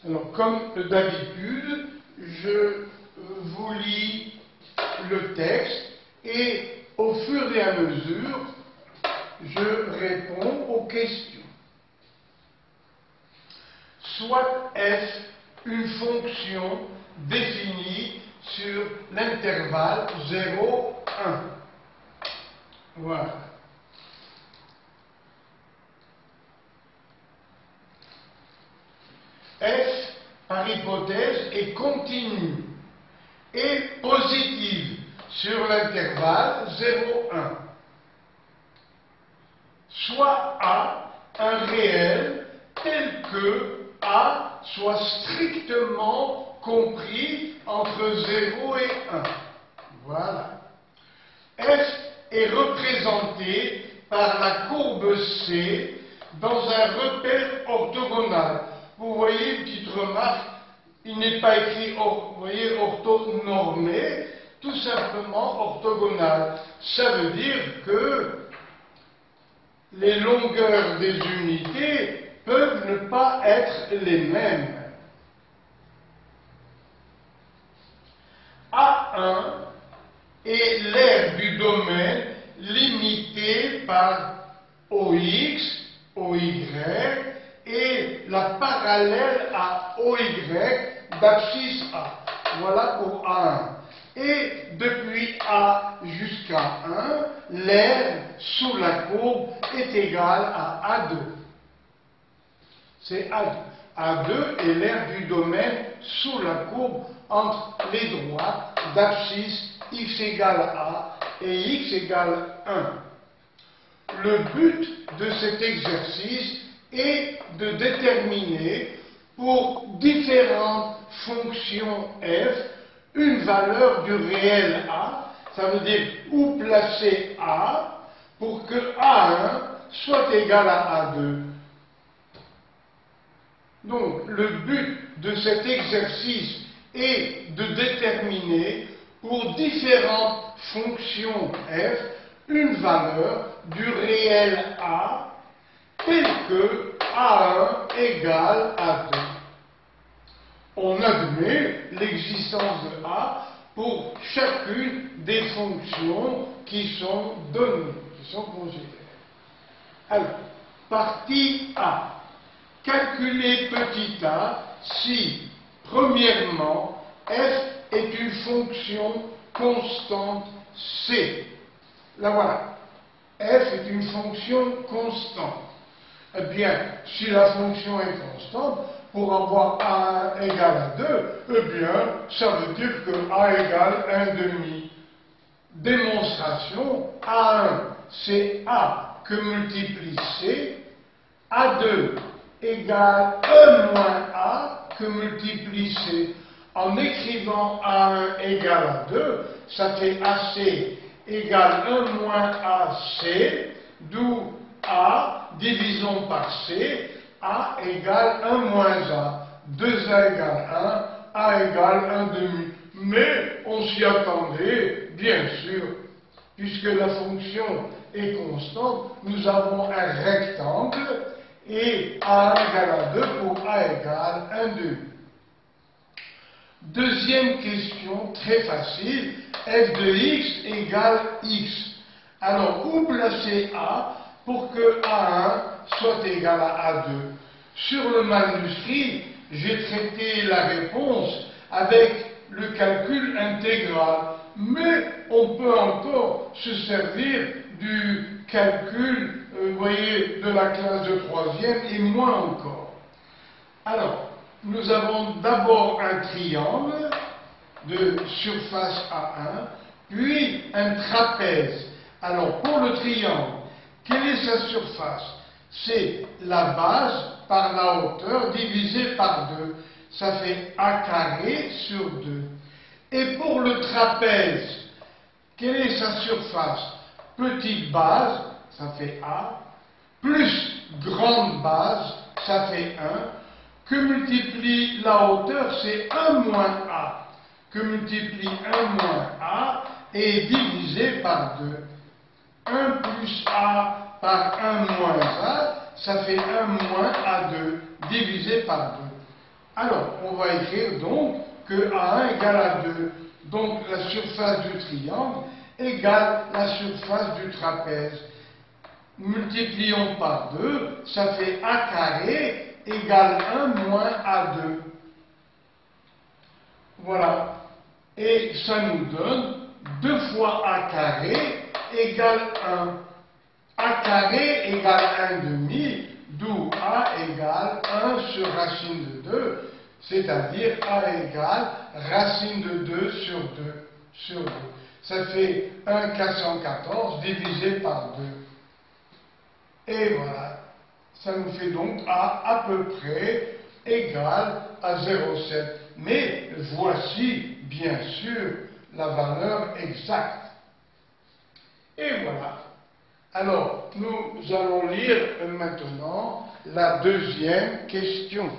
Alors, comme d'habitude, je vous lis le texte et au fur et à mesure, je réponds aux questions. Soit f une fonction définie sur l'intervalle 0, 1. Voilà. F, par hypothèse, est continue et positive sur l'intervalle 0, 1. Soit A, un réel tel que A soit strictement compris entre 0 et 1. Voilà. F est représenté par la courbe C dans un repère orthogonal. Vous voyez une petite remarque, il n'est pas écrit orthonormé, tout simplement orthogonal. Ça veut dire que les longueurs des unités peuvent ne pas être les mêmes. A1 est l'aire du domaine limité par OX, OY et la parallèle à OY d'abscisse A. Voilà pour A1. Et depuis A jusqu'à 1, l'aire sous la courbe est égale à A2. C'est A2. A2 est l'aire du domaine sous la courbe entre les droites d'abscisse x égale A et x égale 1. Le but de cet exercice est de déterminer pour différentes fonctions f une valeur du réel A, ça veut dire où placer A pour que A1 soit égal à A2. Donc, le but de cet exercice est de déterminer pour différentes fonctions f une valeur du réel A telle que A1 égale A2. On admet l'existence de A pour chacune des fonctions qui sont données, qui sont considérées. Alors, partie A. Calculer petit a si, premièrement, f est une fonction constante c. Là voilà. F est une fonction constante. Eh bien, si la fonction est constante, pour avoir A1 égale à 2, eh bien, ça veut dire que A égale 1,5. Démonstration, A1, c'est A que multiplie C, A2 égale 1 moins A que multiplie C. En écrivant A1 égale à 2, ça fait AC égale 1 moins AC, d'où A, divisons par C, A égale 1 moins A. 2A égale 1, A égale 1,5. Mais on s'y attendait, bien sûr, puisque la fonction est constante, nous avons un rectangle, et A égale à 2 pour A égale 1,5. Deuxième question, très facile, f de x égale x. Alors, où placer A pour que A1 soit égal à A2? Sur le manuscrit, j'ai traité la réponse avec le calcul intégral, mais on peut encore se servir du calcul, vous voyez, de la classe de troisième et moins encore. Alors, nous avons d'abord un triangle de surface A1, puis un trapèze. Alors, pour le triangle, quelle est sa surface? C'est la base par la hauteur divisée par 2. Ça fait A carré sur 2. Et pour le trapèze, quelle est sa surface? Petite base, ça fait A, plus grande base, ça fait 1. Que multiplie la hauteur? C'est 1 moins A. Que multiplie 1 moins A est divisé par 2. 1 plus A par 1 moins A, ça fait 1 moins A2, divisé par 2. Alors, on va écrire donc que A1 égale à 2. Donc, la surface du triangle égale la surface du trapèze. Multiplions par 2, ça fait A carré égale 1 moins A2. Voilà. Et ça nous donne 2 fois A carré égale 1. A carré égale 1 demi, d'où A égale 1 sur racine de 2, c'est-à-dire A égale racine de 2 sur 2. Ça fait 1 414 divisé par 2. Et voilà, ça nous fait donc A à peu près égal à 0,7. Mais voici, bien sûr, la valeur exacte. Et voilà. Alors, nous allons lire maintenant la deuxième question.